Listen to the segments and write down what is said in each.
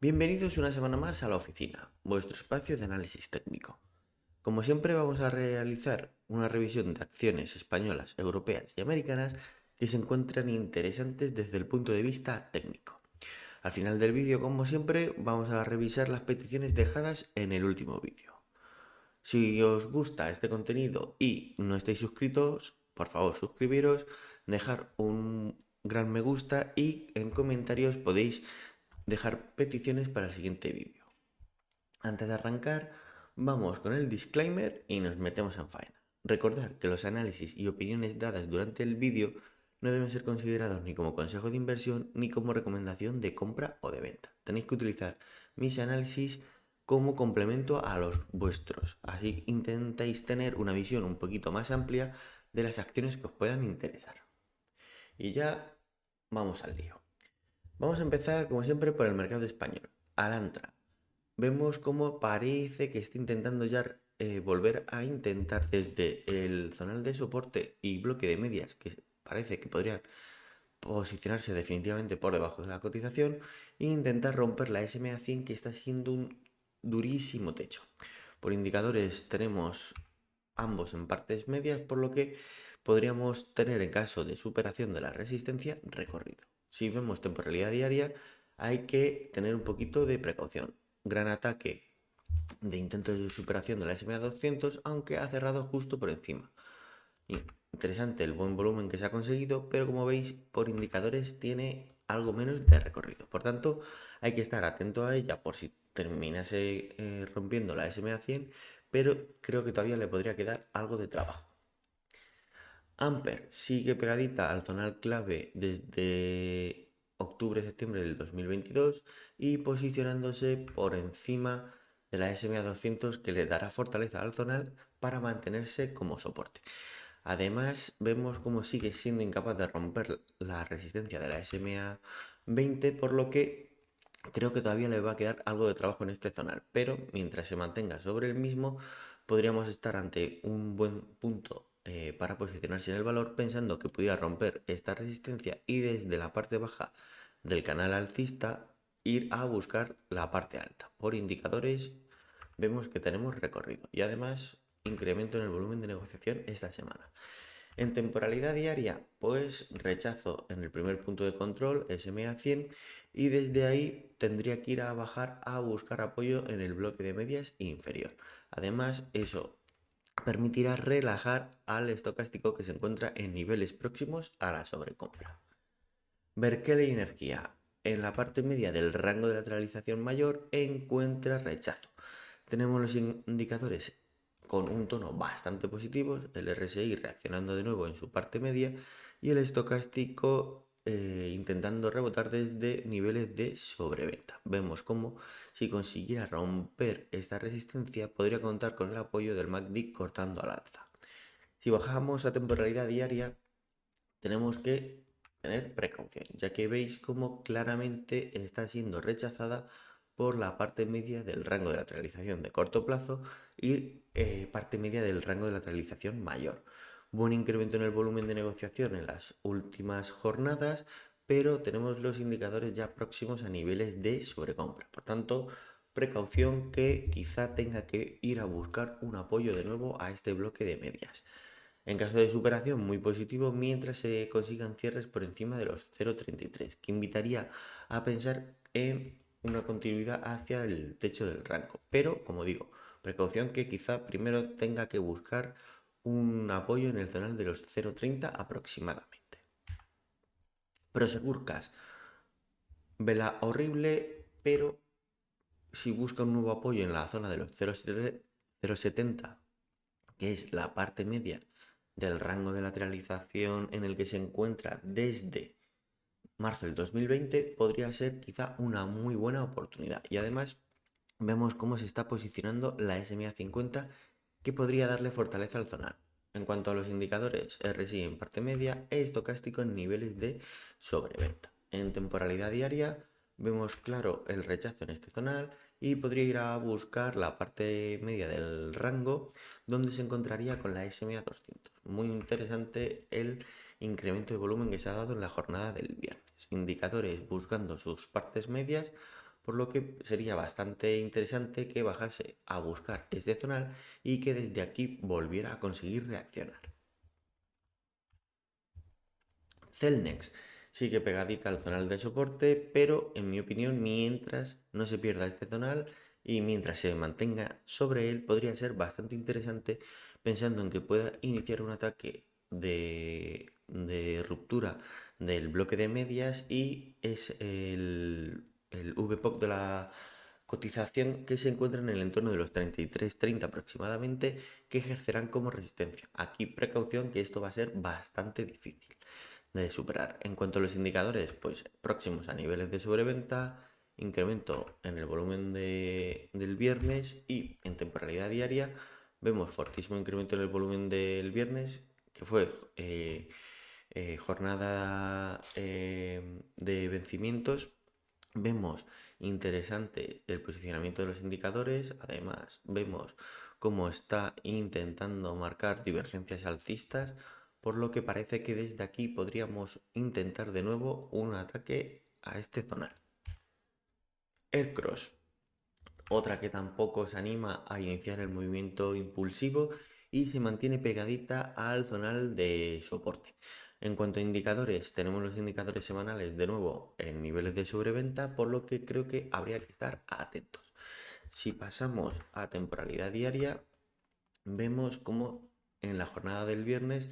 Bienvenidos una semana más a la oficina, vuestro espacio de análisis técnico. Como siempre vamos a realizar una revisión de acciones españolas, europeas y americanas que se encuentran interesantes desde el punto de vista técnico. Al final del vídeo, como siempre, vamos a revisar las peticiones dejadas en el último vídeo. Si os gusta este contenido y no estáis suscritos, por favor suscribiros, dejar un gran me gusta y en comentarios podéis dejar peticiones para el siguiente vídeo. Antes de arrancar, vamos con el disclaimer y nos metemos en faena. Recordad que los análisis y opiniones dadas durante el vídeo no deben ser considerados ni como consejo de inversión ni como recomendación de compra o de venta. Tenéis que utilizar mis análisis como complemento a los vuestros. Así intentáis tener una visión un poquito más amplia de las acciones que os puedan interesar. Y ya vamos al lío. Vamos a empezar, como siempre, por el mercado español. Alantra. Vemos cómo parece que está intentando ya volver a intentar desde el zonal de soporte y bloque de medias, que parece que podrían posicionarse definitivamente por debajo de la cotización, e intentar romper la SMA 100, que está siendo un durísimo techo. Por indicadores tenemos ambos en partes medias, por lo que podríamos tener, en caso de superación de la resistencia, recorrido. Si vemos temporalidad diaria, hay que tener un poquito de precaución. Gran ataque de intentos de superación de la SMA 200, aunque ha cerrado justo por encima. Interesante el buen volumen que se ha conseguido, pero como veis, por indicadores tiene algo menos de recorrido. Por tanto, hay que estar atento a ella por si terminase rompiendo la SMA 100, pero creo que todavía le podría quedar algo de trabajo. Amper sigue pegadita al zonal clave desde octubre-septiembre del 2022 y posicionándose por encima de la SMA 200, que le dará fortaleza al zonal para mantenerse como soporte. Además, vemos cómo sigue siendo incapaz de romper la resistencia de la SMA 20, por lo que creo que todavía le va a quedar algo de trabajo en este zonal, pero mientras se mantenga sobre el mismo, podríamos estar ante un buen punto para posicionarse en el valor, pensando que pudiera romper esta resistencia y desde la parte baja del canal alcista ir a buscar la parte alta. Por indicadores vemos que tenemos recorrido y además incremento en el volumen de negociación esta semana. En temporalidad diaria, pues rechazo en el primer punto de control, SMA 100, y desde ahí tendría que ir a bajar a buscar apoyo en el bloque de medias inferior. Además, eso permitirá relajar al estocástico, que se encuentra en niveles próximos a la sobrecompra. Berkeley Energía. En la parte media del rango de lateralización mayor encuentra rechazo. Tenemos los indicadores con un tono bastante positivo, el RSI reaccionando de nuevo en su parte media y el estocástico intentando rebotar desde niveles de sobreventa. Vemos como si consiguiera romper esta resistencia podría contar con el apoyo del MACD cortando al alza. Si bajamos a temporalidad diaria, tenemos que tener precaución, ya que veis cómo claramente está siendo rechazada por la parte media del rango de lateralización de corto plazo y parte media del rango de lateralización mayor. Buen incremento en el volumen de negociación en las últimas jornadas, pero tenemos los indicadores ya próximos a niveles de sobrecompra. Por tanto, precaución, que quizá tenga que ir a buscar un apoyo de nuevo a este bloque de medias. En caso de superación, muy positivo mientras se consigan cierres por encima de los 0,33, que invitaría a pensar en una continuidad hacia el techo del rango. Pero, como digo, precaución, que quizá primero tenga que buscar un apoyo en el zonal de los 0,30 aproximadamente. Prosegur Cash, vela horrible, pero si busca un nuevo apoyo en la zona de los 0,70, que es la parte media del rango de lateralización en el que se encuentra desde marzo del 2020, podría ser quizá una muy buena oportunidad. Y además vemos cómo se está posicionando la SMA 50, que podría darle fortaleza al zonal. En cuanto a los indicadores, RSI en parte media, estocástico en niveles de sobreventa. En temporalidad diaria vemos claro el rechazo en este zonal y podría ir a buscar la parte media del rango, donde se encontraría con la SMA 200. Muy interesante el incremento de volumen que se ha dado en la jornada del viernes. Indicadores buscando sus partes medias, por lo que sería bastante interesante que bajase a buscar este zonal y que desde aquí volviera a conseguir reaccionar. Celnex sigue pegadita al zonal de soporte, pero en mi opinión, mientras no se pierda este zonal y mientras se mantenga sobre él, podría ser bastante interesante pensando en que pueda iniciar un ataque de ruptura del bloque de medias y es el VPOC de la cotización que se encuentra en el entorno de los 33,30 aproximadamente, que ejercerán como resistencia. Aquí precaución que esto va a ser bastante difícil de superar. En cuanto a los indicadores, pues próximos a niveles de sobreventa, incremento en el volumen del viernes y en temporalidad diaria vemos fortísimo incremento en el volumen del viernes, que fue jornada de vencimientos. Vemos interesante el posicionamiento de los indicadores, además vemos cómo está intentando marcar divergencias alcistas, por lo que parece que desde aquí podríamos intentar de nuevo un ataque a este zonal. Aircross, otra que tampoco se anima a iniciar el movimiento impulsivo y se mantiene pegadita al zonal de soporte. En cuanto a indicadores, tenemos los indicadores semanales de nuevo en niveles de sobreventa, por lo que creo que habría que estar atentos. Si pasamos a temporalidad diaria, vemos como en la jornada del viernes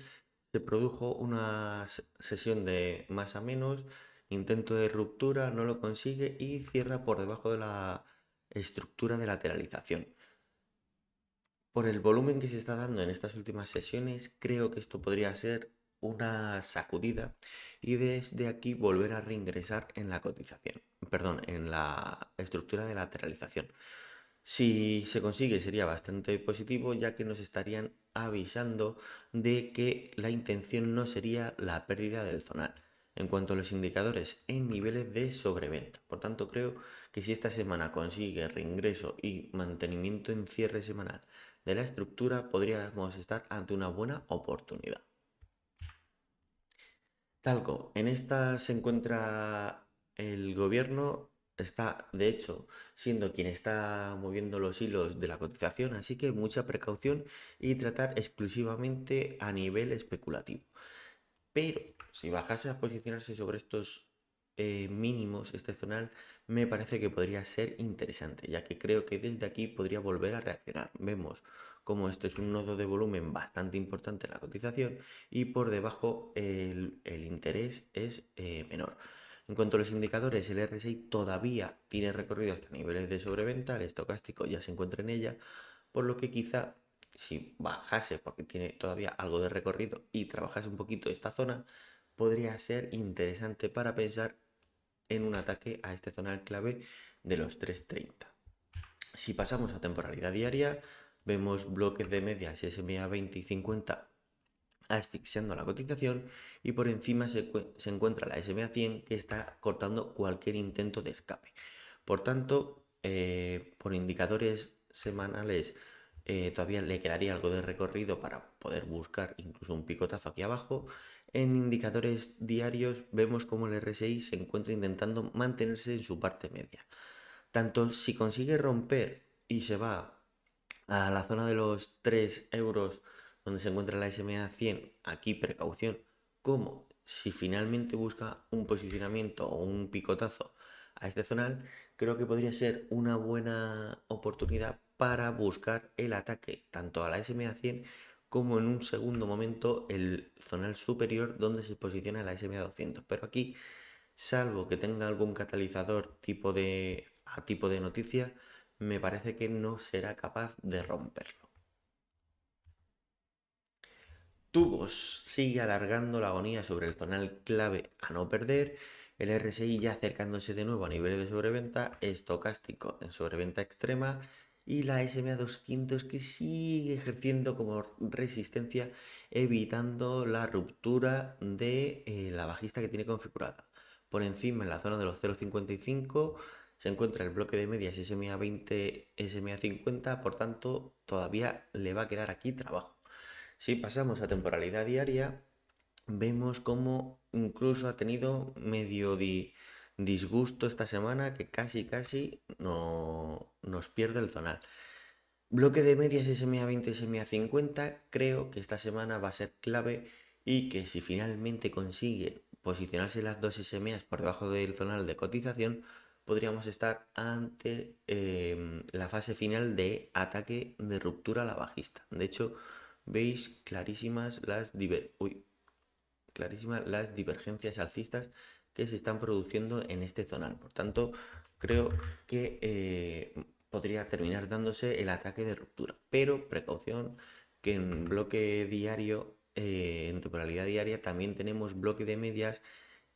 se produjo una sesión de más a menos, intento de ruptura, no lo consigue y cierra por debajo de la estructura de lateralización. Por el volumen que se está dando en estas últimas sesiones, creo que esto podría ser una sacudida y desde aquí volver a reingresar en la cotización, perdón, en la estructura de lateralización. Si se consigue sería bastante positivo, ya que nos estarían avisando de que la intención no sería la pérdida del zonal. En cuanto a los indicadores en niveles de sobreventa, por tanto creo que si esta semana consigue reingreso y mantenimiento en cierre semanal de la estructura, podríamos estar ante una buena oportunidad. Talco, en esta se encuentra el gobierno, está de hecho siendo quien está moviendo los hilos de la cotización, así que mucha precaución y tratar exclusivamente a nivel especulativo. Pero si bajase a posicionarse sobre estos mínimos, este zonal, me parece que podría ser interesante, ya que creo que desde aquí podría volver a reaccionar. Vemos como esto es un nodo de volumen bastante importante en la cotización y por debajo el interés es menor. En cuanto a los indicadores, el RSI todavía tiene recorrido hasta niveles de sobreventa, el estocástico ya se encuentra en ella, por lo que quizá si bajase, porque tiene todavía algo de recorrido, y trabajase un poquito esta zona, podría ser interesante para pensar en un ataque a este zonal clave de los 3,30. Si pasamos a temporalidad diaria, vemos bloques de medias SMA 20 y 50 asfixiando la cotización y por encima se encuentra la SMA 100 que está cortando cualquier intento de escape. Por tanto, por indicadores semanales todavía le quedaría algo de recorrido para poder buscar incluso un picotazo aquí abajo. En indicadores diarios vemos como el RSI se encuentra intentando mantenerse en su parte media. Tanto si consigue romper y se va a la zona de los 3 euros donde se encuentra la SMA 100, aquí precaución, como si finalmente busca un posicionamiento o un picotazo a este zonal, creo que podría ser una buena oportunidad para buscar el ataque tanto a la SMA 100 como en un segundo momento el zonal superior donde se posiciona la SMA 200. Pero aquí, salvo que tenga algún catalizador tipo de noticia, me parece que no será capaz de romperlo. Tubos sigue alargando la agonía sobre el zonal clave a no perder, el RSI ya acercándose de nuevo a niveles de sobreventa, estocástico en sobreventa extrema y la SMA 200 que sigue ejerciendo como resistencia evitando la ruptura de la bajista que tiene configurada. Por encima en la zona de los 0,55 se encuentra el bloque de medias SMA 20, SMA 50, por tanto todavía le va a quedar aquí trabajo. Si pasamos a temporalidad diaria, vemos cómo incluso ha tenido medio disgusto esta semana que casi no nos pierde el zonal. Bloque de medias SMA20 y SMA50, creo que esta semana va a ser clave y que si finalmente consigue posicionarse las dos SMAs por debajo del zonal de cotización, podríamos estar ante la fase final de ataque de ruptura a la bajista. De hecho, veis clarísimas las divergencias alcistas que se están produciendo en este zonal. Por tanto, creo que podría terminar dándose el ataque de ruptura. Pero precaución que en bloque diario, en temporalidad diaria, también tenemos bloque de medias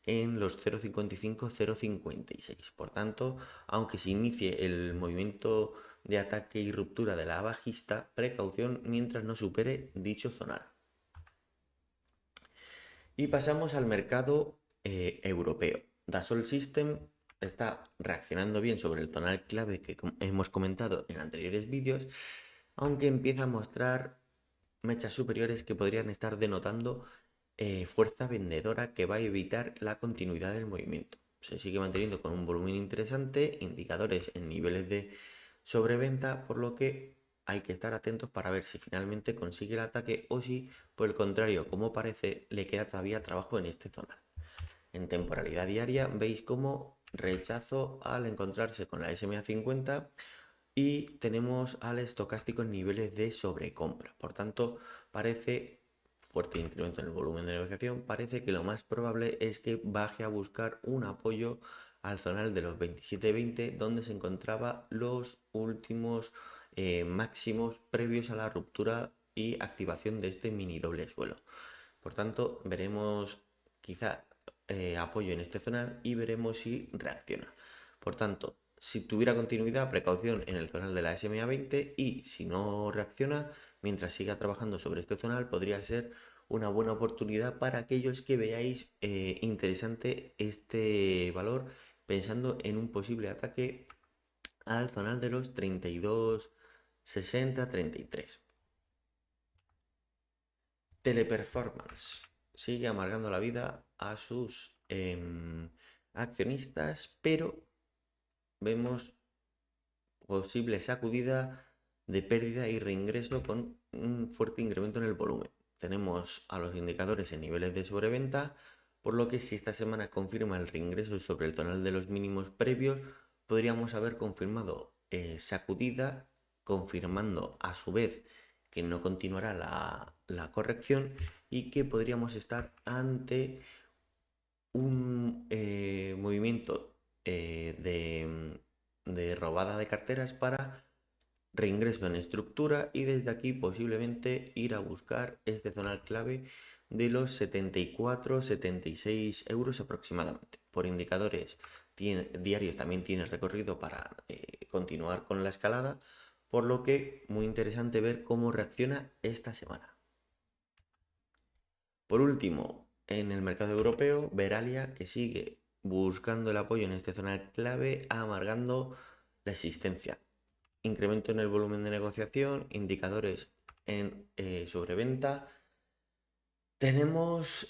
en los 0,55-0,56. Por tanto, aunque se inicie el movimiento de ataque y ruptura de la bajista, precaución mientras no supere dicho zonal. Y pasamos al mercado europeo. Dassault System está reaccionando bien sobre el tonal clave que hemos comentado en anteriores vídeos, aunque empieza a mostrar mechas superiores que podrían estar denotando fuerza vendedora que va a evitar la continuidad del movimiento. Se sigue manteniendo con un volumen interesante, indicadores en niveles de sobreventa, por lo que hay que estar atentos para ver si finalmente consigue el ataque o si, por el contrario, como parece, le queda todavía trabajo en este zonal. En temporalidad diaria veis como rechazo al encontrarse con la SMA50 y tenemos al estocástico en niveles de sobrecompra. Por tanto, parece fuerte incremento en el volumen de negociación. Parece que lo más probable es que baje a buscar un apoyo al zonal de los 27.20, donde se encontraba los últimos máximos previos a la ruptura y activación de este mini doble suelo. Por tanto, veremos quizá apoyo en este zonal y veremos si reacciona. Por tanto, si tuviera continuidad, precaución en el zonal de la SMA20, y si no reacciona, mientras siga trabajando sobre este zonal, podría ser una buena oportunidad para aquellos que veáis interesante este valor, pensando en un posible ataque al zonal de los 32,60-33. Teleperformance sigue amargando la vida a sus accionistas, pero vemos posible sacudida de pérdida y reingreso con un fuerte incremento en el volumen. Tenemos a los indicadores en niveles de sobreventa, por lo que si esta semana confirma el reingreso sobre el tonal de los mínimos previos, podríamos haber confirmado sacudida, confirmando a su vez que no continuará la corrección y que podríamos estar ante un movimiento de robada de carteras para reingreso en estructura y desde aquí posiblemente ir a buscar este zonal clave de los 74-76 euros aproximadamente. Por indicadores diarios también tiene recorrido para continuar con la escalada, por lo que muy interesante ver cómo reacciona esta semana. Por último, en el mercado europeo, Veralia, que sigue buscando el apoyo en este zonal clave, amargando la existencia. Incremento en el volumen de negociación, indicadores en sobreventa. Tenemos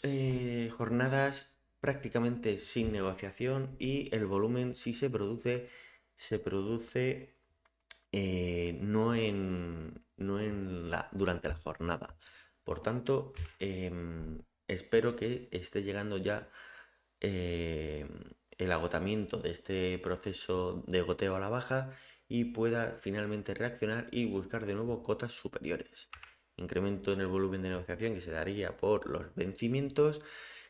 jornadas prácticamente sin negociación y el volumen, si se produce no durante la jornada. Por tanto, espero que esté llegando ya el agotamiento de este proceso de goteo a la baja y pueda finalmente reaccionar y buscar de nuevo cotas superiores. Incremento en el volumen de negociación que se daría por los vencimientos,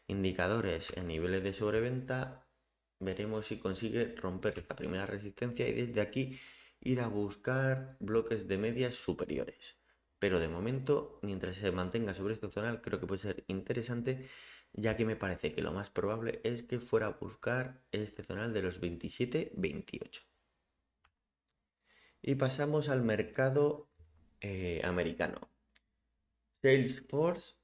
indicadores en niveles de sobreventa. Veremos si consigue romper esta primera resistencia y desde aquí ir a buscar bloques de medias superiores. Pero de momento, mientras se mantenga sobre este zonal, creo que puede ser interesante, ya que me parece que lo más probable es que fuera a buscar este zonal de los 27-28. Y pasamos al mercado americano. Salesforce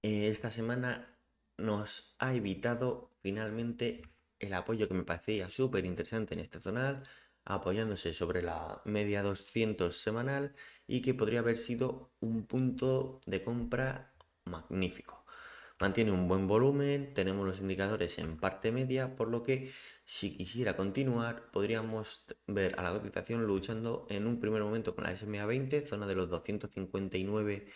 esta semana nos ha evitado finalmente el apoyo que me parecía súper interesante en este zonal, apoyándose sobre la media 200 semanal y que podría haber sido un punto de compra magnífico. Mantiene un buen volumen, tenemos los indicadores en parte media, por lo que si quisiera continuar podríamos ver a la cotización luchando en un primer momento con la SMA 20, zona de los 259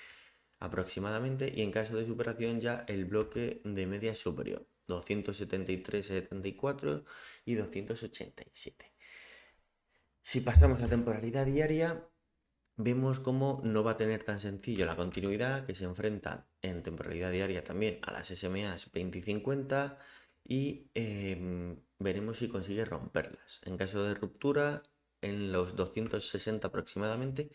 aproximadamente, y en caso de superación ya el bloque de media superior, 273,74 y 287. Si pasamos a temporalidad diaria, vemos cómo no va a tener tan sencillo la continuidad, que se enfrenta en temporalidad diaria también a las SMAs 20 y 50 y veremos si consigue romperlas. En caso de ruptura, en los 260 aproximadamente,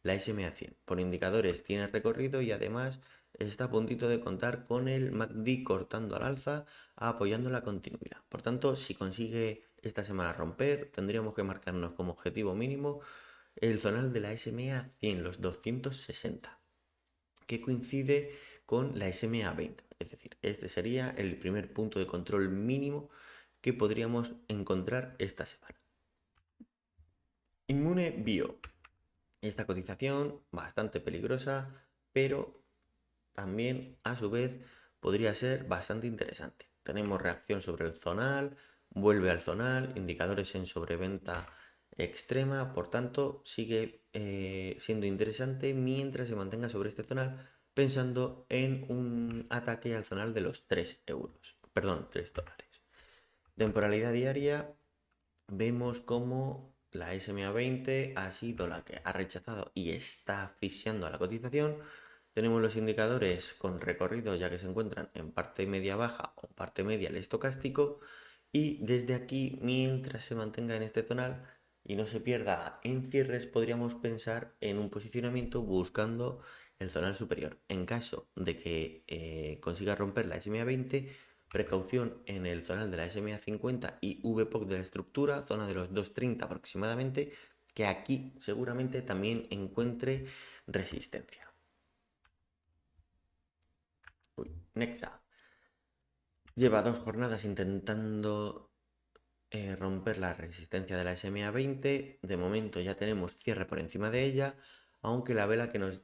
la SMA 100. Por indicadores tiene recorrido y además está a puntito de contar con el MACD cortando al alza, apoyando la continuidad. Por tanto, si consigue esta semana romper, tendríamos que marcarnos como objetivo mínimo el zonal de la SMA 100, los 260, que coincide con la SMA 20. Es decir, este sería el primer punto de control mínimo que podríamos encontrar esta semana. Inmune Bio. Esta cotización bastante peligrosa, pero también a su vez podría ser bastante interesante. Tenemos reacción sobre el zonal, vuelve al zonal, indicadores en sobreventa extrema, por tanto sigue siendo interesante mientras se mantenga sobre este zonal, pensando en un ataque al zonal de los 3 euros, perdón, 3 dólares. Temporalidad diaria, vemos como la SMA 20 ha sido la que ha rechazado y está asfixiando a la cotización. Tenemos los indicadores con recorrido ya que se encuentran en parte media baja o parte media el estocástico, y desde aquí, mientras se mantenga en este zonal y no se pierda en cierres, podríamos pensar en un posicionamiento buscando el zonal superior. En caso de que consiga romper la SMA 20, precaución en el zonal de la SMA 50 y VPOC de la estructura, zona de los 230 aproximadamente, que aquí seguramente también encuentre resistencia. Nexa lleva 2 jornadas intentando romper la resistencia de la SMA 20. De momento ya tenemos cierre por encima de ella, aunque la vela que nos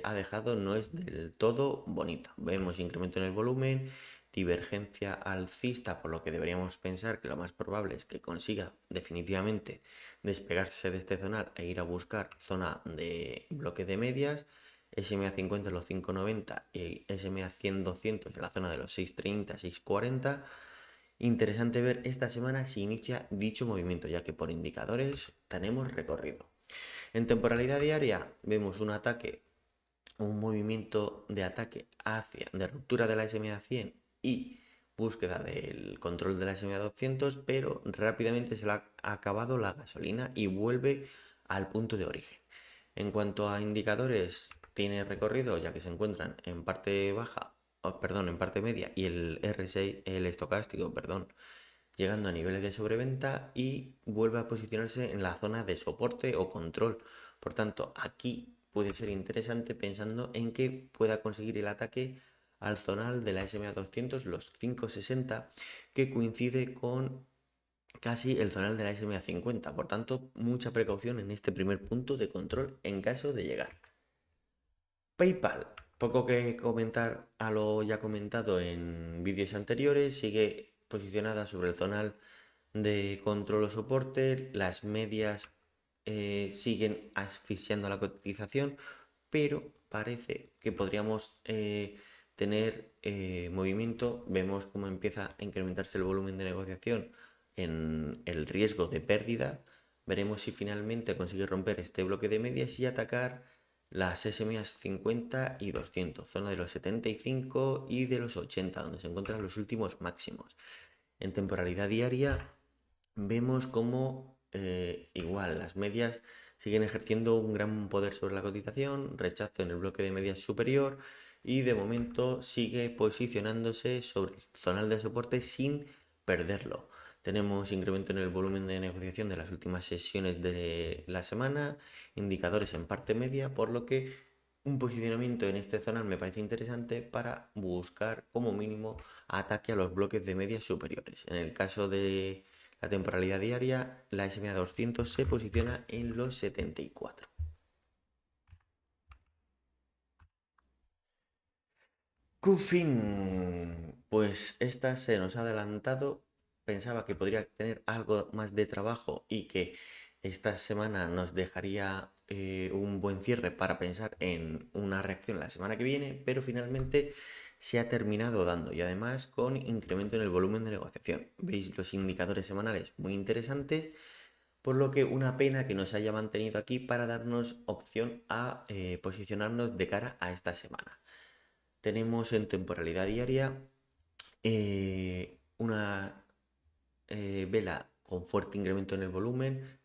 ha dejado no es del todo bonita. Vemos incremento en el volumen, divergencia alcista, por lo que deberíamos pensar que lo más probable es que consiga definitivamente despegarse de este zonal e ir a buscar zona de bloque de medias. SMA 50 en los 5,90 y SMA 100 200 en la zona de los 6,30 6,40. Interesante ver esta semana si inicia dicho movimiento, ya que por indicadores tenemos recorrido. En temporalidad diaria vemos un movimiento de ataque de ruptura de la SMA 100 y búsqueda del control de la SMA 200, pero rápidamente se le ha acabado la gasolina y vuelve al punto de origen. En cuanto a indicadores, tiene recorrido ya que se encuentran en parte baja, en parte media, y el RSI, el estocástico, llegando a niveles de sobreventa, y vuelve a posicionarse en la zona de soporte o control. Por tanto, aquí puede ser interesante pensando en que pueda conseguir el ataque al zonal de la SMA 200, los 5,60, que coincide con casi el zonal de la SMA 50. Por tanto, mucha precaución en este primer punto de control en caso de llegar. PayPal, poco que comentar a lo ya comentado en vídeos anteriores, sigue posicionada sobre el zonal de control o soporte. Las medias siguen asfixiando la cotización, pero parece que podríamos tener movimiento. Vemos cómo empieza a incrementarse el volumen de negociación en el riesgo de pérdida. Veremos si finalmente consigue romper este bloque de medias y atacar las SMAs 50 y 200, zona de los 75 y de los 80, donde se encuentran los últimos máximos. En temporalidad diaria vemos como igual las medias siguen ejerciendo un gran poder sobre la cotización, rechazo en el bloque de medias superior, y de momento sigue posicionándose sobre el zonal de soporte sin perderlo. Tenemos incremento en el volumen de negociación de las últimas sesiones de la semana, indicadores en parte media, por lo que un posicionamiento en este zonal me parece interesante para buscar como mínimo ataque a los bloques de medias superiores. En el caso de la temporalidad diaria, la SMA 200 se posiciona en los 74. Qfin, pues esta se nos ha adelantado. Pensaba que podría tener algo más de trabajo y que esta semana nos dejaría un buen cierre para pensar en una reacción la semana que viene, pero finalmente se ha terminado dando y además con incremento en el volumen de negociación. Veis los indicadores semanales muy interesantes, por lo que una pena que nos haya mantenido aquí para darnos opción a posicionarnos de cara a esta semana. Tenemos en temporalidad diaria una vela con fuerte incremento en el volumen,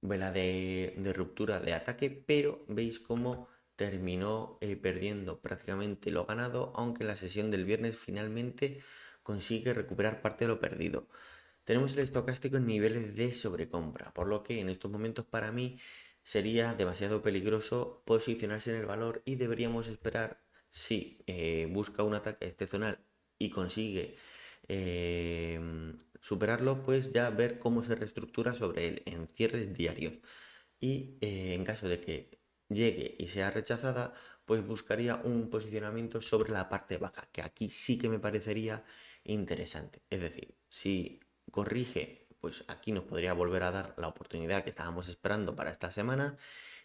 vela de ruptura de ataque, pero veis cómo terminó perdiendo prácticamente lo ganado, aunque en la sesión del viernes finalmente consigue recuperar parte de lo perdido. Tenemos el estocástico en niveles de sobrecompra, por lo que en estos momentos para mí sería demasiado peligroso posicionarse en el valor y deberíamos esperar si busca un ataque excepcional y consigue superarlo, pues ya ver cómo se reestructura sobre él en cierres diarios. Y en caso de que llegue y sea rechazada, pues buscaría un posicionamiento sobre la parte baja, que aquí sí que me parecería interesante. Es decir, si corrige, pues aquí nos podría volver a dar la oportunidad que estábamos esperando para esta semana.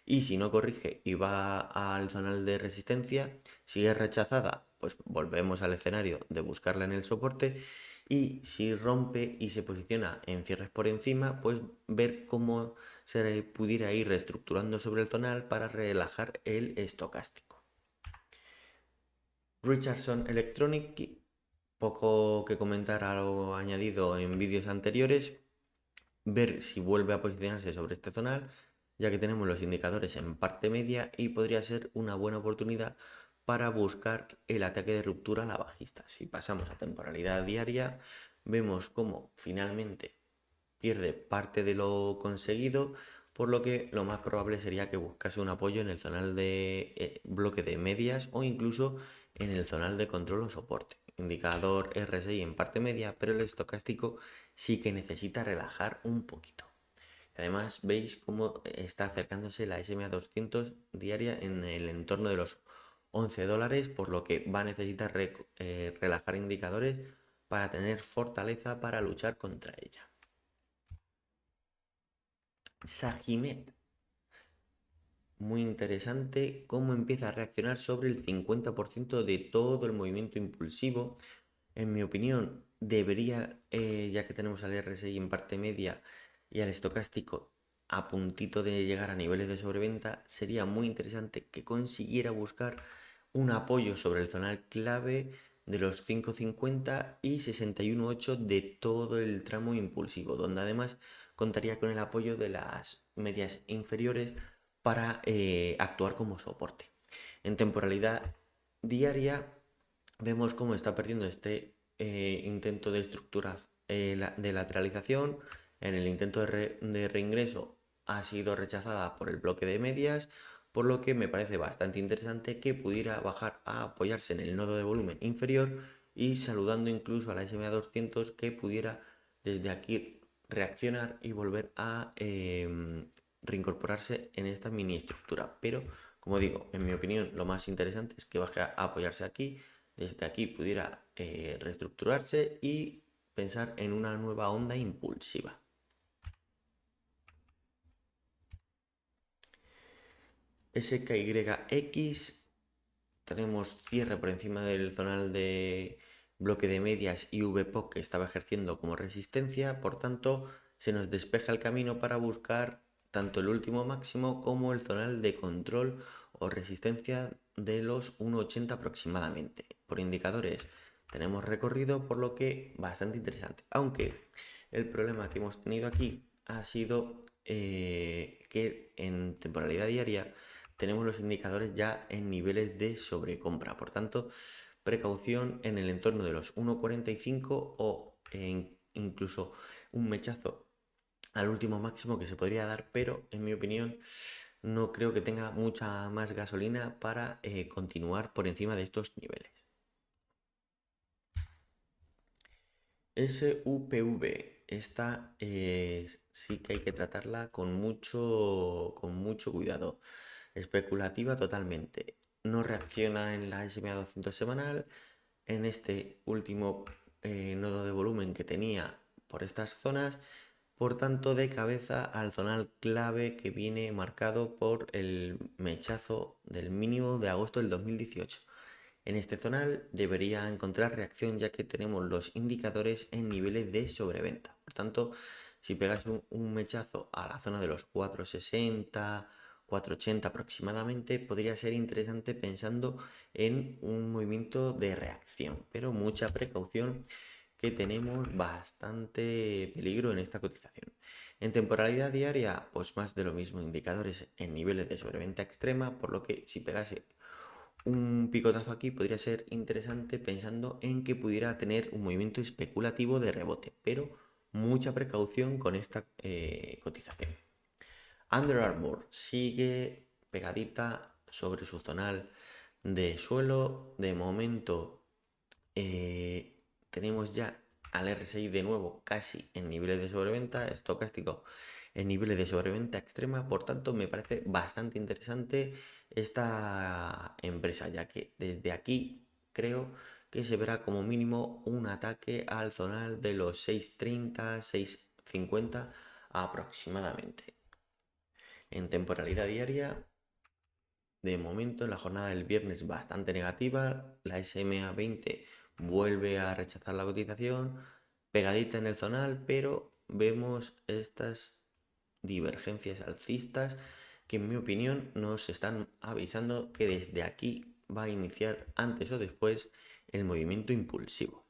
Y si no corrige y va al zonal de resistencia, si es rechazada, pues volvemos al escenario de buscarla en el soporte. Y si rompe y se posiciona en cierres por encima, pues ver cómo se pudiera ir reestructurando sobre el zonal para relajar el estocástico. Richardson Electronic, poco que comentar a lo añadido en vídeos anteriores, ver si vuelve a posicionarse sobre este zonal, ya que tenemos los indicadores en parte media y podría ser una buena oportunidad para buscar el ataque de ruptura a la bajista. Si pasamos a temporalidad diaria, vemos cómo finalmente pierde parte de lo conseguido, por lo que lo más probable sería que buscase un apoyo en el zonal de bloque de medias o incluso en el zonal de control o soporte. Indicador RSI en parte media, pero el estocástico sí que necesita relajar un poquito. Además, veis cómo está acercándose la SMA200 diaria en el entorno de los $11, por lo que va a necesitar relajar indicadores para tener fortaleza para luchar contra ella. Sagimet, muy interesante cómo empieza a reaccionar sobre el 50% de todo el movimiento impulsivo. En mi opinión, debería, ya que tenemos al RSI en parte media y al estocástico a puntito de llegar a niveles de sobreventa, sería muy interesante que consiguiera buscar un apoyo sobre el zonal clave de los 5.50 y 61.8 de todo el tramo impulsivo, donde además contaría con el apoyo de las medias inferiores para actuar como soporte. En temporalidad diaria vemos cómo está perdiendo este intento de estructura de lateralización. En el intento de reingreso ha sido rechazada por el bloque de medias, por lo que me parece bastante interesante que pudiera bajar a apoyarse en el nodo de volumen inferior y saludando incluso a la SMA200 que pudiera desde aquí reaccionar y volver a reincorporarse en esta mini estructura. Pero, como digo, en mi opinión, lo más interesante es que baje a apoyarse aquí. Desde aquí pudiera reestructurarse y pensar en una nueva onda impulsiva. SKYX, tenemos cierre por encima del zonal de bloque de medias y VPOC que estaba ejerciendo como resistencia, por tanto se nos despeja el camino para buscar tanto el último máximo como el zonal de control o resistencia de los 1,80 aproximadamente. Por indicadores tenemos recorrido, por lo que bastante interesante, aunque el problema que hemos tenido aquí ha sido que en temporalidad diaria tenemos los indicadores ya en niveles de sobrecompra. Por tanto, precaución en el entorno de los 1,45 o incluso un mechazo al último máximo que se podría dar, pero en mi opinión no creo que tenga mucha más gasolina para continuar por encima de estos niveles. SUPV, esta sí que hay que tratarla con mucho cuidado. Especulativa totalmente. no reacciona en la SMA 200 semanal, en este último nodo de volumen que tenía por estas zonas, por tanto de cabeza al zonal clave que viene marcado por el mechazo del mínimo de agosto del 2018. En este zonal debería encontrar reacción ya que tenemos los indicadores en niveles de sobreventa. Por tanto, si pegas un mechazo a la zona de los 460, 480 aproximadamente, podría ser interesante pensando en un movimiento de reacción, pero mucha precaución que tenemos bastante peligro en esta cotización. En temporalidad diaria, pues más de lo mismo, indicadores en niveles de sobreventa extrema, por lo que si pegase un picotazo aquí podría ser interesante pensando en que pudiera tener un movimiento especulativo de rebote, pero mucha precaución con esta cotización. Under Armour sigue pegadita sobre su zonal de suelo. De momento tenemos ya al RSI de nuevo casi en niveles de sobreventa, estocástico en niveles de sobreventa extrema, por tanto me parece bastante interesante esta empresa, ya que desde aquí creo que se verá como mínimo un ataque al zonal de los 6.30, 6.50 aproximadamente. En temporalidad diaria, de momento en la jornada del viernes bastante negativa, la SMA 20 vuelve a rechazar la cotización, pegadita en el zonal, pero vemos estas divergencias alcistas que en mi opinión nos están avisando que desde aquí va a iniciar antes o después el movimiento impulsivo.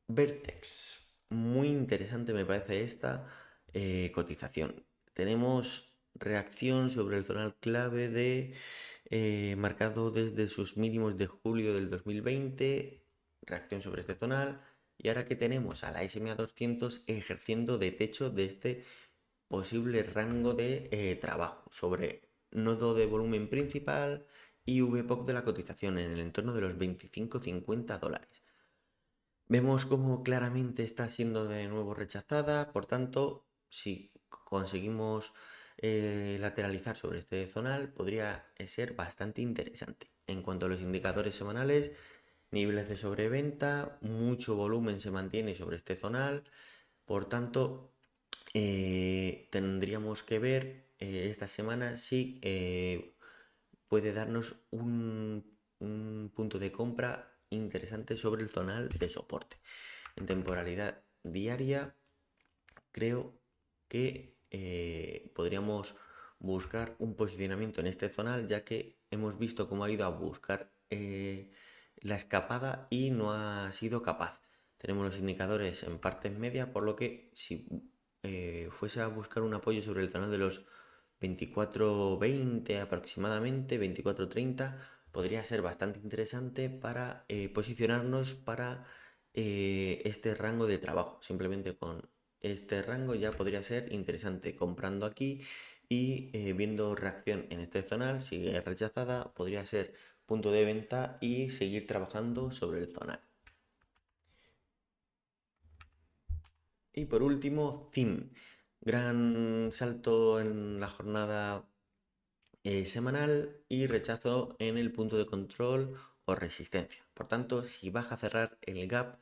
Vertex, muy interesante me parece esta cotización. Tenemos reacción sobre el zonal clave de marcado desde sus mínimos de julio del 2020, reacción sobre este zonal, y ahora que tenemos a la SMA 200 ejerciendo de techo de este posible rango de trabajo sobre nodo de volumen principal y VPOC de la cotización en el entorno de los 25-50 dólares. Vemos cómo claramente está siendo de nuevo rechazada, por tanto, si conseguimos lateralizar sobre este zonal, podría ser bastante interesante. En cuanto a los indicadores semanales, niveles de sobreventa, mucho volumen se mantiene sobre este zonal, por tanto, tendríamos que ver esta semana si puede darnos un punto de compra interesante sobre el zonal de soporte. En temporalidad diaria, creo que podríamos buscar un posicionamiento en este zonal, ya que hemos visto cómo ha ido a buscar la escapada y no ha sido capaz. Tenemos los indicadores en parte media, por lo que si fuese a buscar un apoyo sobre el zonal de los 24.20 aproximadamente, 24.30, podría ser bastante interesante para posicionarnos para este rango de trabajo. Simplemente con este rango ya podría ser interesante comprando aquí y viendo reacción en este zonal, sigue rechazada, podría ser punto de venta y seguir trabajando sobre el zonal. Y por último, ZIM. Gran salto en la jornada semanal y rechazo en el punto de control o resistencia. Por tanto, si baja a cerrar el gap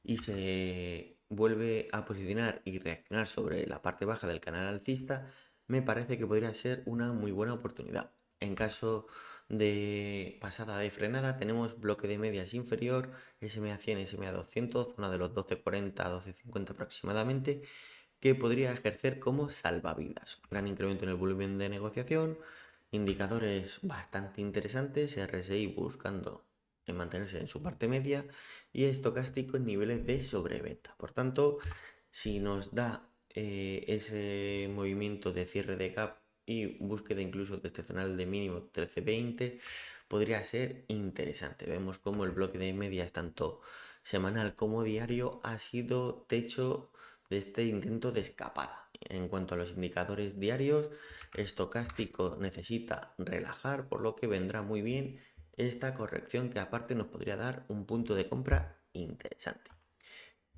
y se vuelve a posicionar y reaccionar sobre la parte baja del canal alcista, me parece que podría ser una muy buena oportunidad. En caso de pasada de frenada, tenemos bloque de medias inferior, SMA 100, SMA 200, zona de los 12.40 a 12.50 aproximadamente, que podría ejercer como salvavidas. Gran incremento en el volumen de negociación, indicadores bastante interesantes, RSI buscando en mantenerse en su parte media y estocástico en niveles de sobreventa. Por tanto, si nos da ese movimiento de cierre de gap y búsqueda incluso de este zonal de mínimo 13.20, podría ser interesante. Vemos como el bloque de medias tanto semanal como diario ha sido techo de este intento de escapada. En cuanto a los indicadores diarios, estocástico necesita relajar, por lo que vendrá muy bien esta corrección que aparte nos podría dar un punto de compra interesante.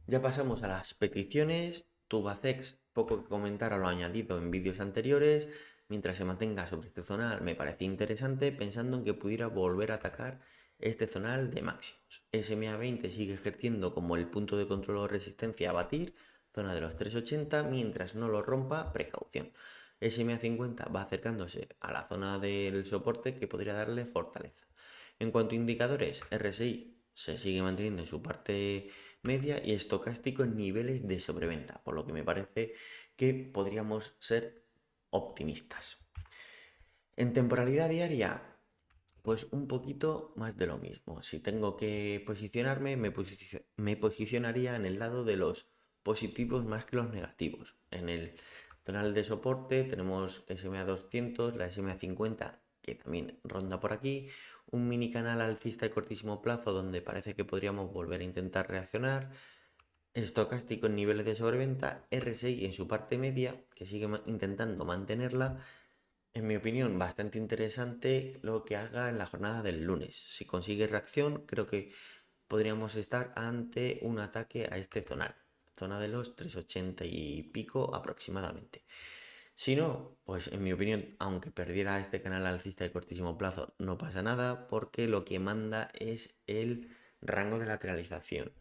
Ya pasamos a las peticiones. Tubacex, poco que comentar a lo añadido en vídeos anteriores. mientras se mantenga sobre este zonal me parece interesante, pensando en que pudiera volver a atacar este zonal de máximos. SMA 20 sigue ejerciendo como el punto de control o resistencia a batir, zona de los 380, mientras no lo rompa, precaución. SMA 50 va acercándose a la zona del soporte que podría darle fortaleza. En cuanto a indicadores, RSI se sigue manteniendo en su parte media y estocástico en niveles de sobreventa, por lo que me parece que podríamos ser optimistas. En temporalidad diaria, pues un poquito más de lo mismo. Si tengo que posicionarme, me posicionaría en el lado de los positivos más que los negativos. En el zonal de soporte tenemos SMA 200, la SMA 50 que también ronda por aquí, un mini canal alcista de cortísimo plazo donde parece que podríamos volver a intentar reaccionar, estocástico en niveles de sobreventa, RSI en su parte media que sigue intentando mantenerla. En mi opinión, bastante interesante lo que haga en la jornada del lunes. Si consigue reacción, creo que podríamos estar ante un ataque a este zonal, zona de los 380 y pico aproximadamente. Si no, pues en mi opinión, aunque perdiera este canal alcista de cortísimo plazo, no pasa nada porque lo que manda es el rango de lateralización.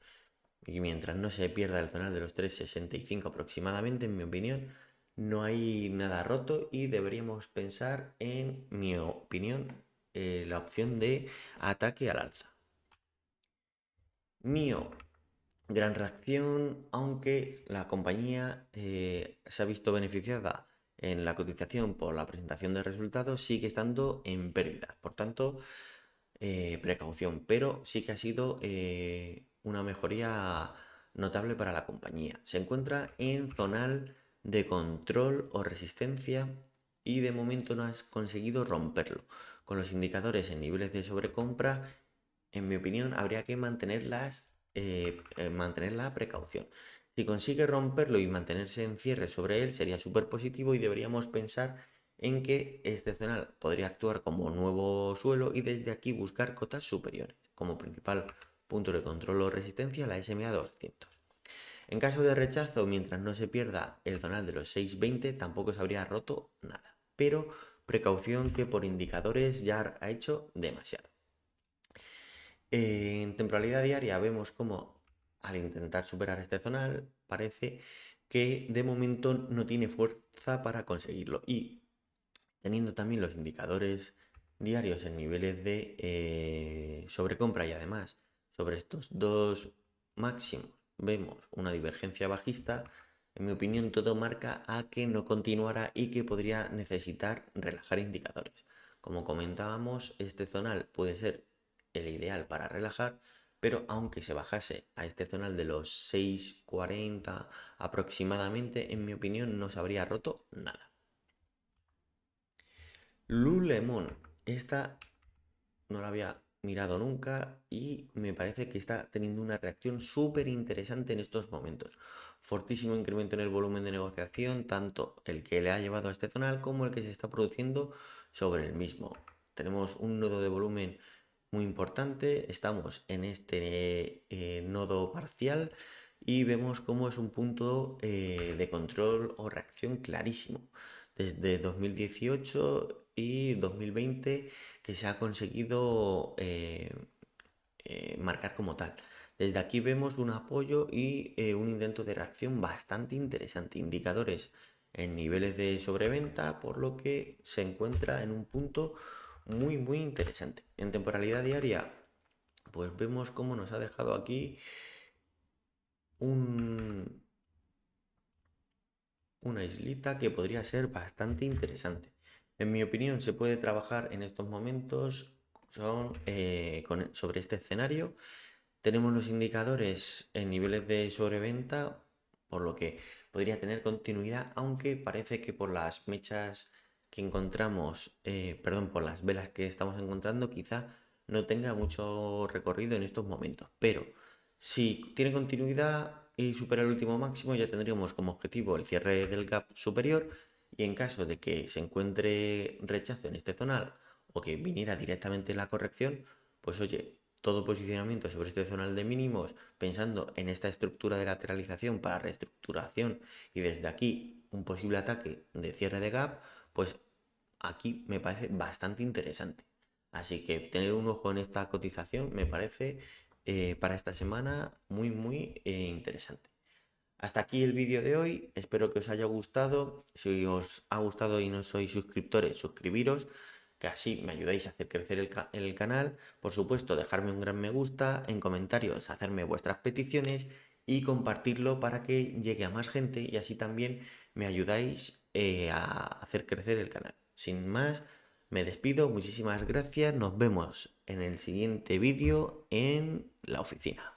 Y mientras no se pierda el zonal de los 365 aproximadamente, en mi opinión, no hay nada roto y deberíamos pensar, en mi opinión, la opción de ataque al alza. NIO, gran reacción, aunque la compañía se ha visto beneficiada en la cotización por la presentación de resultados, sigue estando en pérdida. Por tanto, precaución, pero sí que ha sido una mejoría notable para la compañía. Se encuentra en zonal de control o resistencia y de momento no has conseguido romperlo. Con los indicadores en niveles de sobrecompra, en mi opinión, habría que mantener la precaución. Si consigue romperlo y mantenerse en cierre sobre él, sería súper positivo y deberíamos pensar en que este zonal podría actuar como nuevo suelo y desde aquí buscar cotas superiores, como principal punto de control o resistencia la SMA 200. En caso de rechazo, mientras no se pierda el zonal de los 620, tampoco se habría roto nada. Pero precaución que por indicadores ya ha hecho demasiado. En temporalidad diaria vemos como al intentar superar este zonal parece que de momento no tiene fuerza para conseguirlo y teniendo también los indicadores diarios en niveles de sobrecompra y además sobre estos dos máximos vemos una divergencia bajista, en mi opinión todo marca a que no continuará y que podría necesitar relajar indicadores. Como comentábamos, este zonal puede ser el ideal para relajar, pero aunque se bajase a este zonal de los 6,40 aproximadamente, en mi opinión no se habría roto nada. Lulemon, esta no la había mirado nunca y me parece que está teniendo una reacción súper interesante en estos momentos. Fortísimo incremento en el volumen de negociación, tanto el que le ha llevado a este zonal como el que se está produciendo sobre el mismo. Tenemos un nodo de volumen muy importante, estamos en este nodo parcial y vemos cómo es un punto de control o reacción clarísimo. Desde 2018 y 2020 que se ha conseguido marcar como tal. Desde aquí vemos un apoyo y un intento de reacción bastante interesante. Indicadores en niveles de sobreventa, por lo que se encuentra en un punto muy interesante. En temporalidad diaria, pues vemos cómo nos ha dejado aquí una islita que podría ser bastante interesante. En mi opinión, se puede trabajar en estos momentos sobre este escenario. Tenemos los indicadores en niveles de sobreventa, por lo que podría tener continuidad, aunque parece que por las mechas que encontramos, por las velas que estamos encontrando, quizá no tenga mucho recorrido en estos momentos. Pero si tiene continuidad y supera el último máximo, ya tendríamos como objetivo el cierre del gap superior y en caso de que se encuentre rechazo en este zonal o que viniera directamente la corrección, pues oye, todo posicionamiento sobre este zonal de mínimos, pensando en esta estructura de lateralización para reestructuración y desde aquí un posible ataque de cierre de gap, pues aquí me parece bastante interesante. Así que tener un ojo en esta cotización me parece para esta semana muy interesante. Hasta aquí el vídeo de hoy, espero que os haya gustado. Si os ha gustado y no sois suscriptores, suscribiros, que así me ayudáis a hacer crecer el canal. Por supuesto, dejarme un gran me gusta, en comentarios hacerme vuestras peticiones y compartirlo para que llegue a más gente y así también me ayudáis a hacer crecer el canal. Sin más, me despido, muchísimas gracias, nos vemos en el siguiente vídeo en la oficina.